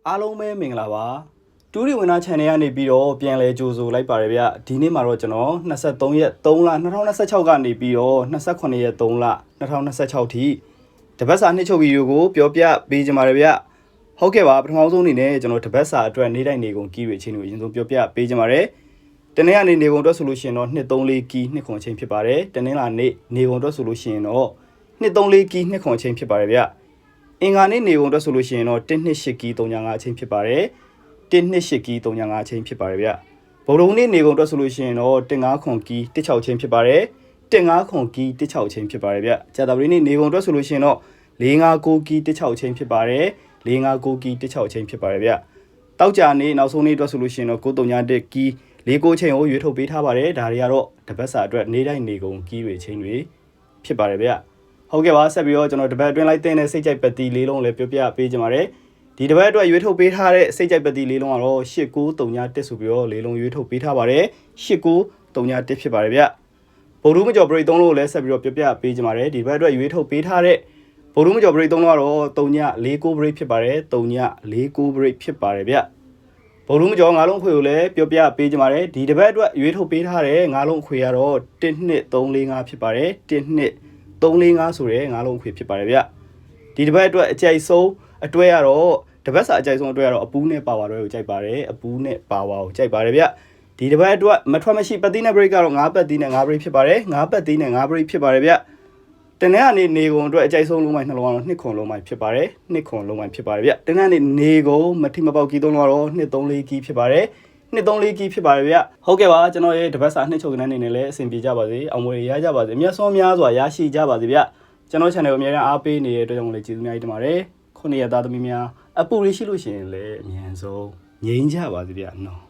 အားလုံးပဲမင်္ဂလာပါတူရီဝင်နာ channel ကနေပြီးတော့ပြန်လဲကြိုဆိုလိုက်ပါတယ်ဗျဒီနေ့မှာတော့ကျွန်တော်23ရက်3လ2026ကနေပြီးတော့28ရက်3လ2026ထိတပတ်စာနှစ်ချုပ်ဗီဒီယိုကိုပြောပြပေးကြပါရဗျဟုတ်ကဲ့ပါပထမဆုံးအနေနဲ့ကျွန်တော်တပတ်စာအတွက်နေ့တိုင်းနေကုန်ကီးတွေချင်းတွေအရင်ဆုံးပြောပြပေးကြပါရတနေ့ကနေနေကုန်အတွက်ဆိုလို့ရှိရင်တော့234ကီး2ခွန်ချင်းဖြစ်ပါတယ်တနေ့လာနေကုန်အတွက်ဆိုလို့ရှိရင်တော့234ကီး2ခွန်ချင်းဖြစ်ပါတယ်ဗျအင်္ဂါနေ့နေကုန်အတွက်ဆိုလို့ရှိရင်တော့128ကီး305အချင်းဖြစ်ပါတယ်128ကီး305အချင်းဖြစ်ပါတယ်ဗျဗုဒ္ဓဟူးနေ့နေကုန်အတွက်ဆိုလို့ရှိရင်တော့15ခွန်ကီး16ချင်းဖြစ်ပါတယ်15ခွန်ကီး16ချင်းဖြစ်ပါတယ်ဗျကြာသပတေးနေ့နေကုန်အတွက်ဆိုလို့ရှိရင်တော့459ကီး16ချင်းဖြစ်ပါတယ်459ကီး16ချင်းဖြစ်ပါတယ်ဗျတောက်ကြနေ့နောက်ဆုံးနေ့အတွက်ဆိုလို့ရှိရင်တော့931ကီး49ချင်းကိုရွေးထုတ်ပေးထားပါတယ်ဒါတွေကတော့တပတ်စာအတွက်နေ့တိုင်းနေကုန်ကီးတွေချင်းတွေဖြစ်ပါတယ်ဗျဟုတ်ကဲ့ပါဆက်ပြီးတော့ကျွန်တော်တပတ်အတွင်းလိုက်တဲ့စိတ်ကြိုက်ပတ်တီလေးလုံးလည်းပြောပြပေးကြပါမယ်ဒီတပတ်အတွက်ရွေးထုတ်ပေးထားတဲ့စိတ်ကြိုက်ပတ်တီလေးလုံးကတော့8931ဆိုပြီးတော့လေးလုံးရွေးထုတ်ပေးထားပါတယ်8931ဖြစ်ပါတယ်ဗျဗုဒ္ဓမကျော်ပရိ3လို့လည်းဆက်ပြီးတော့ပြောပြပေးကြပါမယ်ဒီတပတ်အတွက်ရွေးထုတ်ပေးထားတဲ့ဗုဒ္ဓမကျော်ပရိ3လုံးကတော့349 break ဖြစ်ပါတယ်349 break ဖြစ်ပါတယ်ဗျဗုဒ္ဓမကျော်9လုံးခွေကိုလည်းပြောပြပေးကြပါမယ်ဒီတပတ်အတွက်ရွေးထုတ်ပေးထားတဲ့9လုံးခွေကတော့12345ဖြစ်ပါတယ်12345ဆိုတဲ့9လုံးခွေဖြစ်ပါတယ်ဗျဒီတပတ်အတွက်အကြိုက်ဆုံးအတွဲကတော့တပတ်စာအကြိုက်ဆုံးအတွဲကတော့အပူးနဲ့ပါဝါတွေကိုကြိုက်ပါတယ်အပူးနဲ့ပါဝါကိုကြိုက်ပါတယ်ဗျဒီတပတ်အတွက်မထွက်မရှိပတ်သီးနဲ့ break ကတော့9ပတ်သီးနဲ့9 break ဖြစ်ပါတယ်9ပတ်သီးနဲ့9 break ဖြစ်ပါတယ်ဗျတနင်္လာနေ့နေကုန်အတွက်အကြိုက်ဆုံးလုံးပိုင်းနှလုံးကတော့2ခွန်လုံးပိုင်းဖြစ်ပါတယ်2ခွန်လုံးပိုင်းဖြစ်ပါတယ်ဗျတနင်္လာနေ့နေကုန်မထိမပေါက်ကီး3လုံးကတော့234ကီးဖြစ်ပါတယ်234ကီးဖြစ်ပါတယ်ဗျဟုတ်ကဲ့ပါကျွန်တော်ရဲ့တပတ်စာနှစ်ချုပ်ကနေနေလည်းအဆင်ပြေကြပါစေအောင်မွေရကြပါစေအမြတ်ဆုံးများစွာရရှိကြပါစေဗျကျွန်တော် channel ကိုအများကြီးအားပေးနေတဲ့အတွက်ကြောင့်လည်းကျေးဇူးများကြီးတင်ပါတယ်ခုနှစ်ရက်သားသမီးများအပူရရှိလို့ရှိရင်လည်းအမြန်ဆုံးငြိမ်းကြပါစေဗျနော်